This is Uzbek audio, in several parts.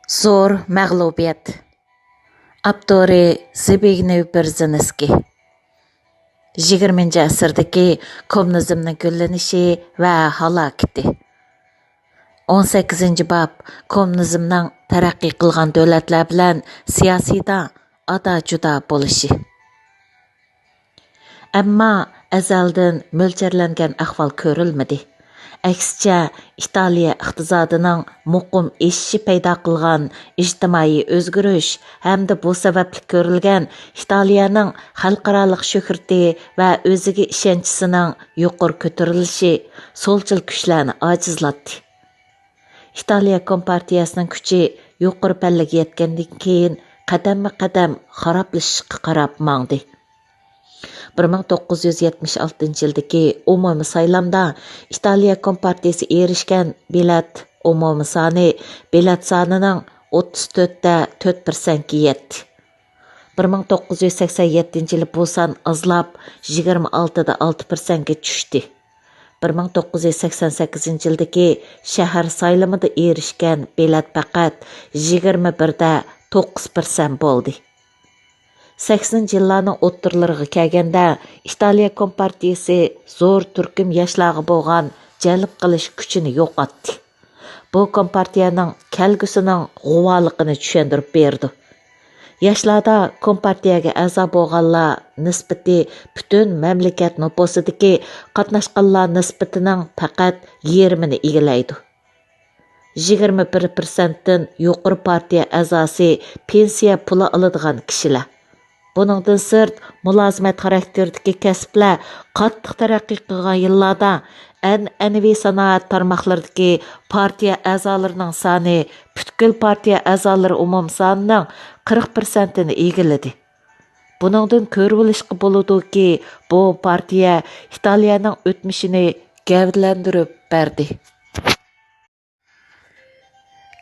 Zo'r mag'lubiyat. Avtori Zbigniew Brzezinski. 20 asırdagi kommунизмнىڭ gülлىنىشى va ھالاكىتى. 18 bab kommунىزمنىڭ تەرەققىي qilغان دۆلەتلەر بىلەن سىياسىدا ئادا جۇدا بولۇشى. Әмма әзәлдән мөлчәрләнгән әхвал көрілмеді. Әксічә, İtaliya iqtisodының muqim eşişi paydo qilgan ijtimoiy o'zgarish hamda bu sababli ko'rilgan İtaliyaning xalqarалық shuhrati va o'ziga ishonchisining yuqori ko'tarilishi so'lchil kuchlarni ojizlatdi. İtaliya kompartiyasining kuchi yuqori pallaga yetgandan keyin qadamma-qadam xaroblashishga qarab mangdi. 1976 yildagi umumiy saylamda İtaliya kompartiyasi erishgan bilet umumiy soni bilet sonining 34,4% yetdi. 1987 yili bu son azlab 26,6% ga tushdi. 1988 yildagi shahar saylamida erishgan bilet faqat 21,9% bo'ldi. 80 yillarning o'ttirlariga kelganda İtaliya kompartiyasi zo'r turkum yoshlarga bo'lgan jalb qilish kuchini yo'qotdi. Bu kompartiyaning kelgusining g'uvoligini tushuntirib berdi. Yoshlarda kompartiyaga a'zo bo'lganlar nisbati butun mamlakat nufusidagi qatnashganlar nisbatining faqat 20ni egallaydi. 21% dan yuqori partiya a'zosi pensiya puli oladigan kishilar. Buningdan sırt, mülazimet xarakteridagi kasblar qattiq taraqqiy qilgan yillarda an'anaviy sanoat tarmoqlaridagi partiya a'zolarining soni butkul partiya a'zolari umum sonining 40%ni egalladi. Buningdan ko'rib olishga bo'ladiki, bu partiya İtaliyaning o'tmishini gavdalantirib berdi.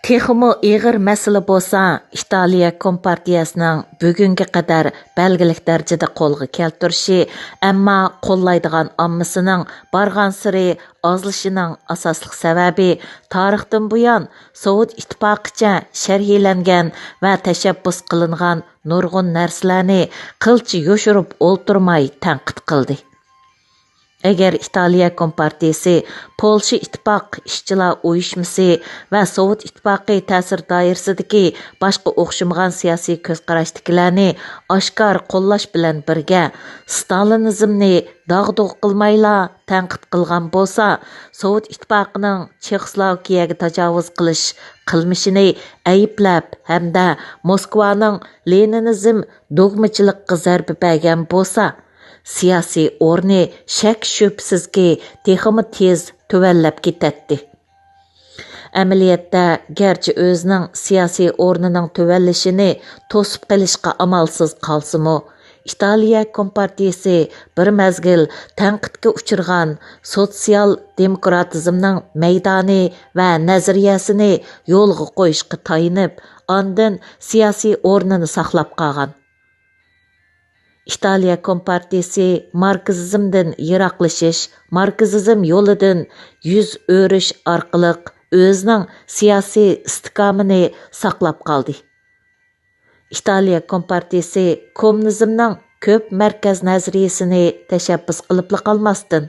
Texmo ig'ir masala bo'lsa, İtaliya kompartiyasining bugunga qadar belgilik darajada qo'lga keltirishi, ammo qo'llaydigan ommasining barg'ansiri ozlishining asosli sababi tarixdan buyon Sovet ittifoqicha sharhlangan va tashabbus qilingan nurg'un narsalarni qilchi yoshirib o'ltirmay tanqid qildi. Agar İtaliya kompartiyasi, Polsha ittifoq ishchilar uyushmasi va Sovet ittifoqi ta'sir doirasidagi boshqa o'xshamagan siyosiy ko'zqarashdagilarni oshkor qo'llash bilan birga Stalinizmni dog'dug'i qilmayla tanqid qilgan bo'lsa, Sovet ittifoqining Chexoslovakiyaga tajovuz qilish qilmishini ayblab hamda Moskvaning Leninizm dogmachilikqa zarba bergan bo'lsa, siyosiy o'rni shak shubsizki texmi tez tuvallab ketadi. Amaliyotda garchi o'zining siyosiy o'rnining tuvallishini to'sib qilishga amalsiz qolsimi, İtaliya kompartiyasi bir mezgil tanqidga uchirgan sotsial demokratizmning maydoni va nazariyasini yo'lga qo'yishga tayinib, ondan siyosiy o'rnini saqlab qolgan. İtaliya kompartiyasi marksizmdan yiroqlashish, marksizm yo'lidan yuz o'rish orqali o'zining siyosiy istiqomini saqlab qoldi. İtaliya kompartiyasi kommunizmning ko'p markaz nazariyasini tashabbus qilib qolmasdan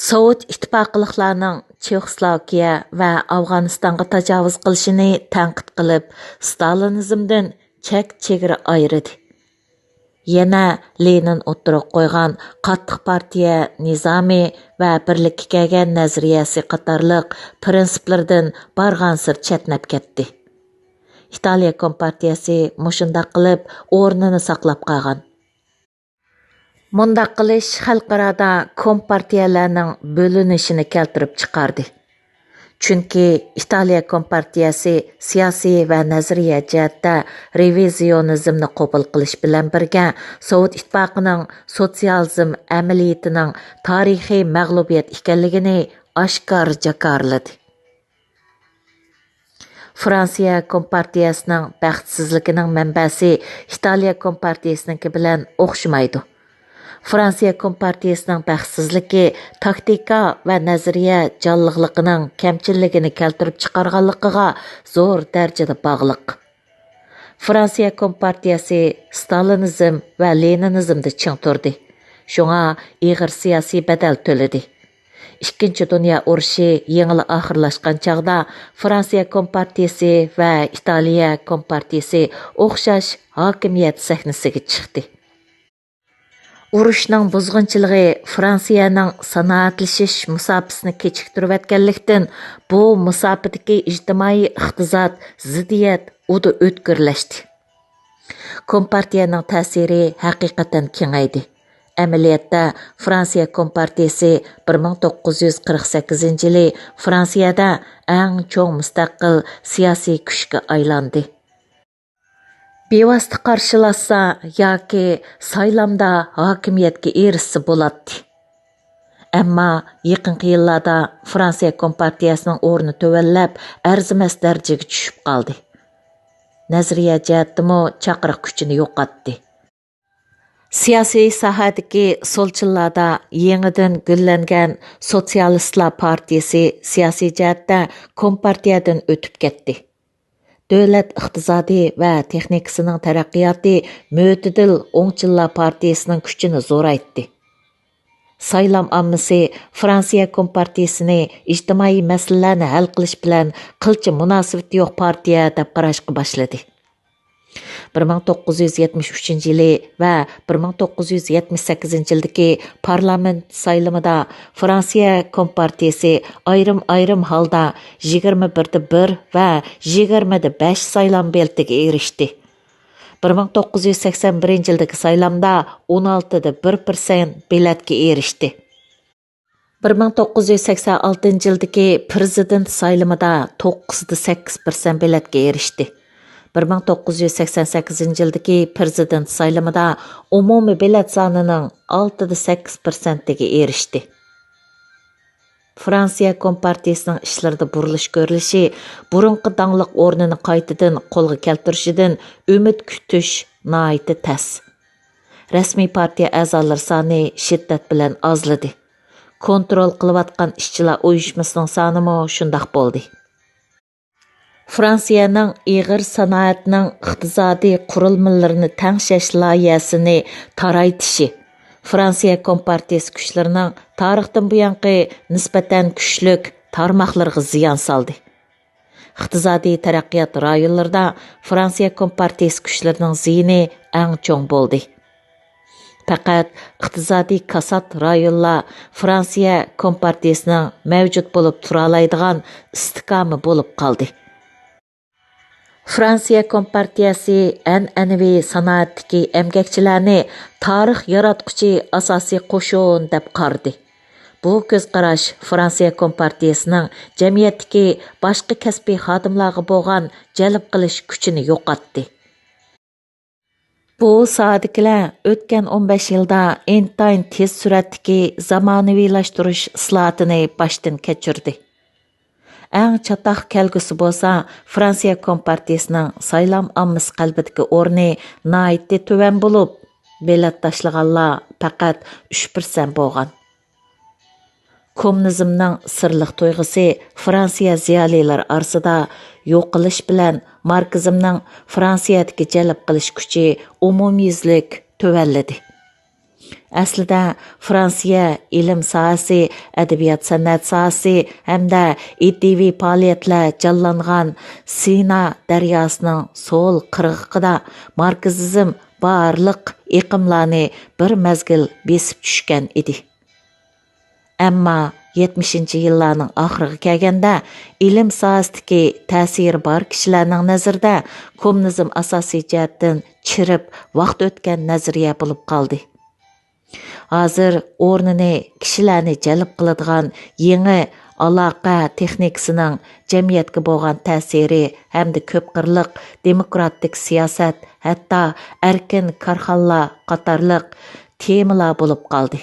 Sovet ittifoqliqlarning Chexoslovakiya va Afg'onistonga tajovuz qilishini tanqid qilib, Stalinizmdan chek-chegara ayirdi. Yana Lenin o'ttirib qo'ygan qattiq partiya nizomi va birlikka kelgan nazariyasi qatorliq prinsiplardan barg'ansir chatnab ketdi. İtaliya kompartiyasi mushundaq qilib o'rnini saqlab qolgan. Mundaq qilish xalqaroda kompartiyalarning bo'linishini keltirib chiqardi. Chunki İtaliya kompartiyasi siyosiy va nazariya jihatda revizionizmni qabul qilish bilan birga Sovet ittifoqining sotsializm amaliyatining tarixiy mag'lubiyat ekanligini oshkor jakorladi. Fransiya kompartiyasining baxtsizligining manbasi İtaliya kompartiyasiniki bilan o'xshamaydi. Fransiya Kompartiyasының bəxtsizliki, taktika və nəziriyə canlılıqının kəmçilligini keltirib chiqarganligiga zo'r dərəcədə bağlıq. Fransiya Kompartiyası Stalinizm və Leninizmdə çiң turdi. Şoңa ig'ir siyosiy bedel төлedi. İkinci Dünya urushi yengil oxirlashgan chaqda Fransiya Kompartiyasi və İtaliya Kompartiyasi o'xshash hokimiyat sahnasiga chiqdi. Urushning buzg'unchiligi Fransiyaning sanoatlashish musofasini kechiktirayotganlikdan bu musofadagi ijtimoiy iqtisod ziddiyat uda o'tkirlashdi. Kompartiyaning ta'siri haqiqatan kengaydi. Amaliyotda Fransiya Kompartiyasi 1948-yili Fransiyada eng cho'ng mustaqil siyosiy kuchga aylandi. Bevosita qarshilashsa yoki saylamda hokimiyatga erishsa bo'ladi. Ammo yaqinqi yillarda Fransiya Kompartiyasining o'rni tuvallab, arzimas darajaga tushib qoldi. Nazariya jihatdimi chaqiriq kuchini yo'qotdi. Siyosiy sohadagi solchillarda yangidan gullangan Sotsialistlar partiyasi siyosiy jihatda Kompartiyadan o'tib ketdi. Dövlət iqtisadi və texnikasının taraqqiyatı mötədil o'ngchillar partiyasının kuchini zo'raytdi. Saylam ammasi Fransiya Kompartiyasini ijtimoiy masalalarni hal qilish bilan qilcha munosabati yo'q partiya deb qarashga boshladi. 1973-yili va 1978-yildagi parlament saylamida Fransiya Kompartiyasi ayrim holda 21-1 va 20-5 saylam beltiga erishdi. 1981-yildagi saylamda 16-1% belatga erishdi. 1986-yildagi prezident saylamida 9-8% belatga erishdi. 1988-yildagi prezident saylamida umumiy belat sonining 6-8%ga erishdi. Fransiya Kompartiyasining ishlarida burilish ko'rilishi, burunqi dangliq o'rnini qaytadan qo'lga keltirishidan umid kutish nihoyatda tas. Rasmiy partiya a'zolari soni shiddat bilan ozladi. Kontrol qilayotgan ishchilar uyushmasining soni mo shundoq bo'ldi. Fransiyaning ig'ir sanoatning iqtisodiy qurilmalarini tangshash loyihasini taraytishi Fransiya Kompartiyasi kuchlarining tarixdan buyanqi nisbatan kuchlik tarmoqlarga ziyon soldi. Iqtisodiy taraqqiyot rayonlarida Fransiya Kompartiyasi kuchlarining ziyini eng cho'ng bo'ldi. Faqat iqtisodiy kasat rayonlar Fransiya Kompartiyasining mavjud bo'lib tura oladigan istikomi bo'lib qoldi. Fransiya Kompartiyasi an'anaviy sanoatdagi emgakchilarni tarix yaratquchi asosiy qo'shin deb qardi. Bu ko'z qarash Fransiya Kompartiyasining jamiyatdagi boshqa kasbiy xodimlarga bo'lgan jalb qilish kuchini yo'qotdi. Bu sohadagilar o'tgan 15 yilda intayin tez suratdagi zamonaviylashtirish islohotini boshdan kechirdi. Eng chataq kelgusi bo'lsa, Fransiya Kompartiyasining saylam ommasi qalbidagi o'rni nihoyatda tuvan bo'lib, belat tashlaganlar faqat 3% bo'lgan. Kommунизмнىڭ sirliq tuyg'usi Fransiya ziyolilar orasida yo'qilish bilan marksizmning Fransiyadagi jalb qilish kuchi umumyuzlik tuvalladi. Aslida Fransiya ilm sohasi, adabiyot san'at sohasi hamda iddiviy faoliyatlar jonlangan Sina daryosining so'l qirg'og'ida marksizm barliq iqimlarni bir mazgil besib tushgan edi. Ammo 70-yillarning oxiriga kelganda ilm sohasidagi ta'siri bor kishilarning nazarida kommunizm asosiy jihatdan chirib vaqt o'tgan nazariya bo'lib qoldi. Hozir o'rnini kishilarni jalb qiladigan yangi aloqa texnikasining jamiyatga bo'lgan ta'siri hamda ko'p qirliq demokratik siyosat, hatto erkin korxonlar qatorliq temalar bo'lib qoldi.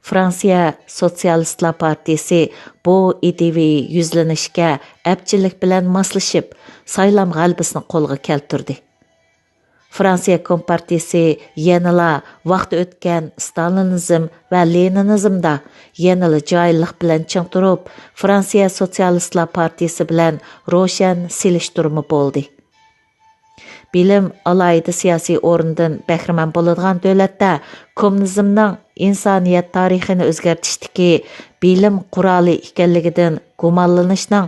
Fransiya Sotsialistlar partiyasi bu ideviy yuzlanishga epchilik bilan moslashib, saylam g'albisini qo'lga keltirdi. Fransiya Kompartiyasi yanıla vaqt o'tgan Stalinizm va Leninizmda yanıla joyliq bilan ching turib, Fransiya Sotsialistlar Partiyasi bilan ro'shan selishtirma bo'ldi. Bilim alayda siyosiy o'rindan bahramand bo'ladigan davlatda kommunizmning insoniyat tarixini o'zgartishdagi bilim quroli ekanligidan gumonlanishning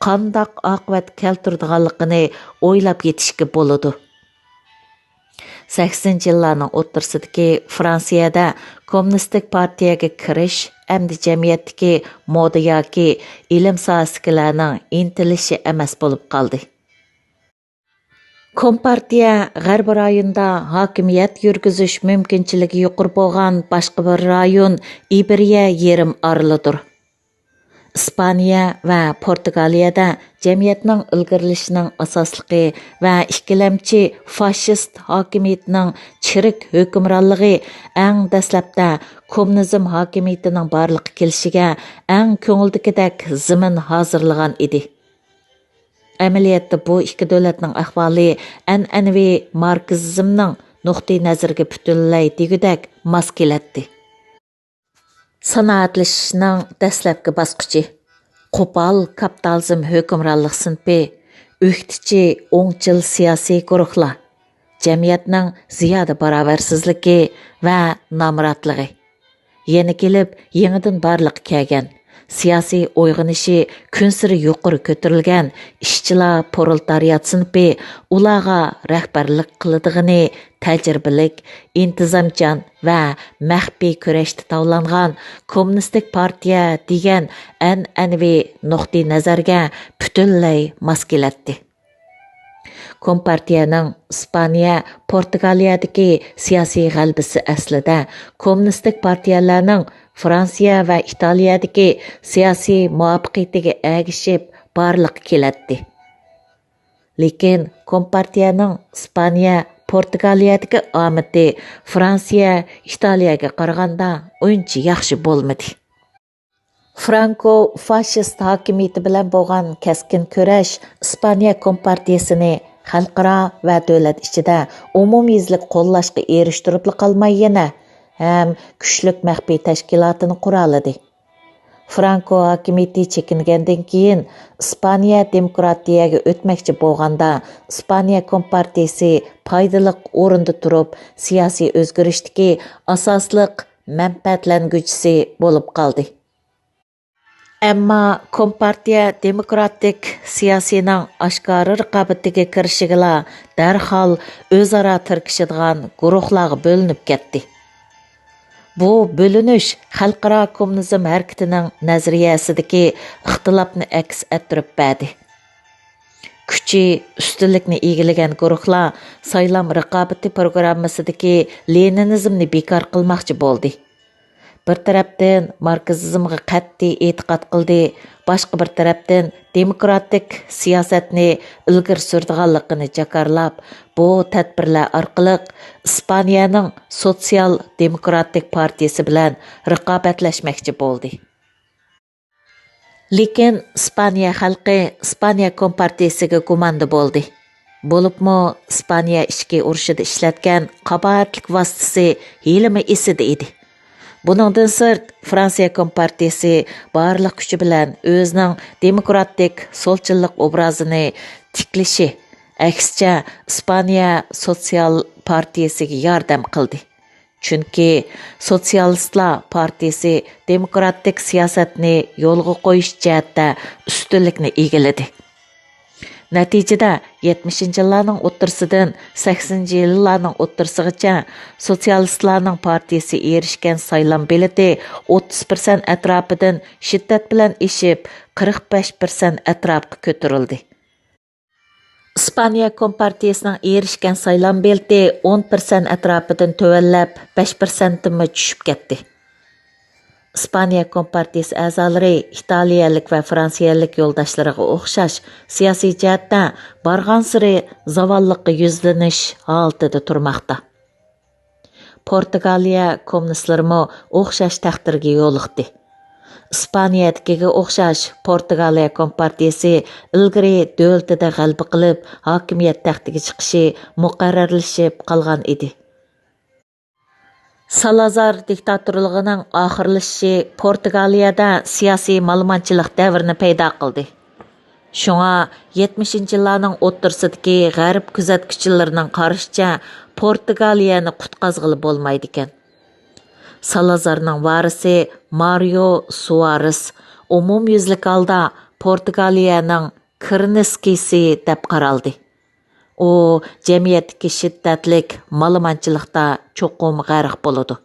qandoq oqibat keltiradiganligini o'ylab yetishga bo'ladi. 80-yillarning o'rtasidagi Fransiyada kommunistik partiyaga kirish hamda jamiyatdagi moda yoki ilm sohasidagilarning intilishi emas bo'lib qoldi. Kompartiya G'arb rayonida hokimiyat yurgizish mumkinchiligi yuqori bo'lgan boshqa bir rayon Iberiya yerim orlidir. İspaniya va Portugaliyada jamiyatning ilgarilishining asosligi va ikkilamchi fashist hokimiyatining chirik hukmronligi eng dastlabda kommunizm hokimiyatining borliqqa kelishiga eng ko'ngildagidek zamin hozirlagan edi. Amaliyotda bu ikki davlatning ahvoli an'anaviy marksizmning nuqtai nazariga butunlay degudak mos keladi. Sanoatlashishning dastlabki bosqichi qo'pol kapitalizm hukmronlik sinfi, o'qitichi o'ngchil siyosiy guruhlar, jamiyatning ziyoda barobarsizligi va nomrodligi. Yana kelib, yangidan barliq kelgan siyosiy uyg'unishi kunsiri yuqori ko'tarilgan ishchilar proletariat sinfi ularga rahbarlik qiladigini tajribalik, intizomchan va maxfiy kurashda tavlangan kommunistik partiya degan an'anaviy nuqtai nazarga butunlay mos keladi. Kompartiyaning Ispaniya, Portugaliyadagi siyosiy g'alabasi aslida kommunistik partiyalarning Fransiya va Italiyadagi siyosiy muvaffaqiyatiga ergishib borliq keladi. Lekin Kompartiyaning Ispaniya, Portugaliyadagi omadi Fransiya, Italiyaga qaraganda uncha yaxshi bo'lmadi. Franco fashist hokimiyati bilan bo'lgan keskin kurash Ispaniya Kompartiyasini xalqaro va davlat ichida umumyuzlik qo'llashga erishtirib qolmay yana ham kuchlik maxfiy tashkilotini qura oldi. Franco hokimiyati chekingandan keyin Ispaniya demokratiyaga o'tmoqchi bo'lganda Ispaniya Kompartiyasi foydali o'rinda turib, siyosiy o'zgarishdagi asosliq manfaatlanguvchisi bo'lib qoldi. Ammo Kompartiya demokratik siyosining oshkora raqobatiga kirishiga darhol o'zaro tirkishadigan guruhlarga bo'linib ketdi. Bu bo'linish xalqaro kommunizm harakatining nazariyasidagi ixtilofni aks ettirib berdi. Kuchi ustunlikni egallagan guruhlar saylam raqobati programmasidagi Leninizmni bekor qilmoqchi bo'ldi. Bir tarafdan marksizmga qat'iy e'tiqod qildi, boshqa bir tarafdan demokratik siyosatni ilgari surdiganligini jakarlab, bu tadbirlar orqali Ispaniyaning sotsial demokratik partiyasi bilan raqobatlashmoqchi bo'ldi. Lekin Ispaniya xalqi Ispaniya Kompartiyasiga gumanda bo'ldi. Bo'libmi Ispaniya ichki urushida ishlatgan qabohatlik vositasi hilimi esida edi. Buningdan sirt Fransiya Kompartiyasi barliq kuchi bilan o'zining demokratik so'lchillik obrazini tiklashi, aksicha Ispaniya Sotsial partiyasiga yordam qildi. Chunki Sotsialistlar partiyasi demokratik siyosatni yo'lga qo'yish jihatda ustunlikni egalladi. Natijada 70-yillarning o'ttirisidan 80-yillarning o'ttirisigacha Sotsialistlarning partiyasi erishgan saylam bileti 30% atrofidan shiddat bilan eshib 45% atrofga ko'tarildi. Ispaniya Kompartiyasining erishgan saylam bileti 10% atrofidan tövallab 5%-dan tushib ketdi. Ispaniya Kompartiyasi a'zolari italiyalik va fransiyalik yo'ldoshlariga o'xshash siyosiy jihatda borgan siri zavolliqqa yuzlanish holatida turmoqda. Portugaliya kommunistlarimi o'xshash taqdirga yo'liqdi. İspaniyadagi o'xshash Portugaliya kompartiyasi ilgari dövlətdə g'alaba qilib, hokimiyat taxtiga chiqishi muqarrarlashib qolgan edi. Salazar diktatorluğunun oxirlashishi Portugaliyada siyosiy malmonchilik davrini paydo qildi. Şuna 70-yillarning o'ttirsidagi g'arb kuzatuvchilarining qarashicha Portugaliyani qutqazg'ili bo'lmaydi ekan. Salazarning varisi Mario Suarez umumyuzlik holda Portugaliyaning kirniskisi deb qaraldi. O jamiyatdagi shiddatlik malmonchilikda cho'qim g'arq bo'ladi.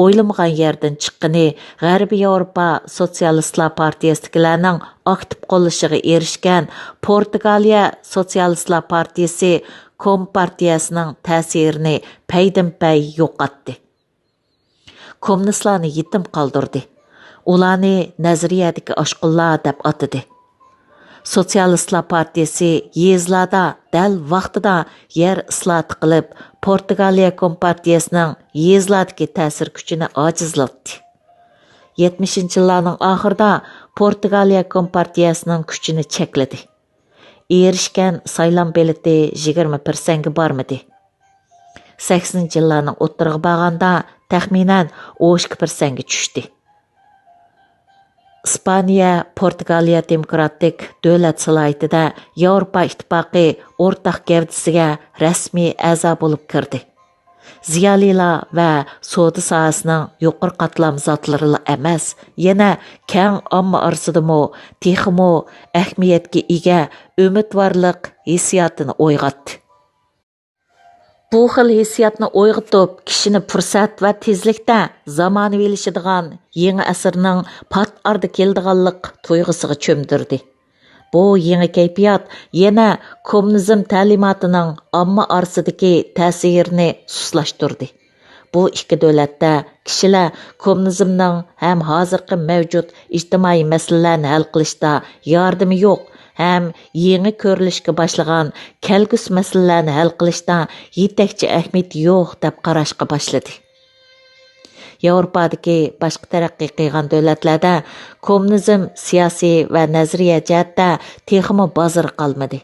O'ylamagan yerdan chiqqani G'arbiy Yevropa Sotsialistlar partiyasidagilarning aktiv qo'llashiga erishgan Portugaliya Sotsialistlar partiyasi kompartiyasining ta'sirini paydam-pay yo'qotdi. Kommunistlarni yetim qoldirdi. Ularni nazariyadagi oshqullar deb atadi. Sotsialistlar partiyasi yezlarda dal vaqtida yer islohoti qilib, Portugaliya kompartiyasining yezlardagi ta'sir kuchini ojizlatdi. 70-yillarning oxirida Portugaliya kompartiyasining kuchini chekladi. Erishgan saylan beliti 20% ga bormadi. 80-yillarning o'ttiriga borganda taxminan 12% ga tushdi. İspaniya, Portugaliya demokratik dövlət salayətində Avropa İttifaqı ortaq gavdisiga rasmiy a'zo bo'lib kirdi. Ziyolilar va savdo sohasining yuqori qatlam zotlari emas, yana keng omma orasidami texmo ahamiyatga ega umidvorlik hissiyotini uyg'otdi. Bu xil hissiyotni uyg'otib, kishini fursat va tezlikda zamonaviylashadigan yangi asrning pat arda keldiganlik tuyg'usiga cho'mdirdi. Bu yangi kayfiyat yana kommunizm ta'limotining omma orasidagi ta'sirini suslashtirdi. Bu ikki davlatda kishilar kommunizmning ham hozirgi mavjud ijtimoiy masalalarni hal qilishda yordami yo'q, ham yangi ko'rilishga boshlagan kelgus masalalarni hal qilishda yetakchi ahamiyat yo'q deb qarashga boshladi. Yevropadagi boshqa taraqqi qilgan davlatlarda kommunizm siyosiy va nazariya jihatda texmo bozor qolmadi.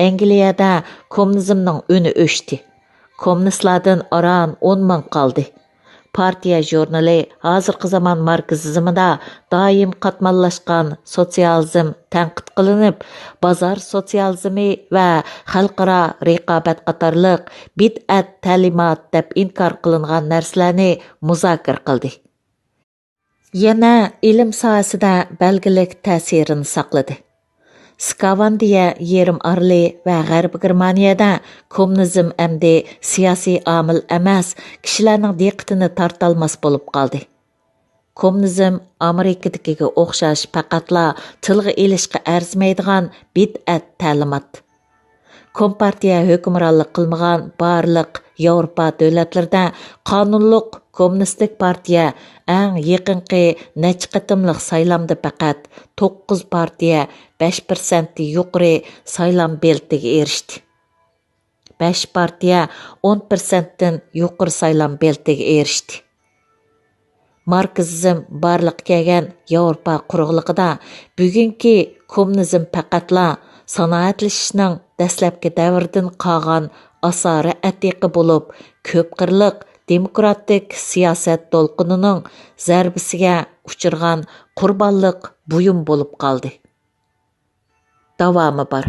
Angliyada kommunizmning uni o'chdi. Kommunistlardan aran 10 ming qoldi. Partiya jurnali hozirgi zamon marksizmida doim qatmanlashgan sotsializm tanqid qilinib, bozor sotsializmi va xalqaro raqobat qatorliq bid'at ta'limot deb inkor qilingan narsalarni muzokara qildi. Yana ilm sohasida belgilik ta'sirini saqladi. Skavandiya yerim orli va G'arbiy Germaniyada kommunizm amdi siyosiy omil emas, kishilarning diqqatini tortolmas bo'lib qoldi. Kommunizm Amerikadagiga o'xshash faqatla tilga ilishga arzimaydigan bid'at ta'limot. Kompartiya hukmronlik qilmagan barliq Yevropa davlatlarida qonunliq kommunistik partiya eng yaqinqi necha qatimliq saylamda faqat 9 partiya 5% yuqori saylam beltiga erishdi. 5 partiya 10%dan yuqori saylam beltiga erishdi. Marksizm barliq kelgan Yevropa quruqligida bugungi kommunizm faqatla sanoatlashishning dastlabki davrdan qolgan asari atiqi bo'lib, ko'p qirliq demokratik siyosat to'lqinining zarbisiga uchirgan qurbonliq buyum bo'lib qoldi. Davomi bor.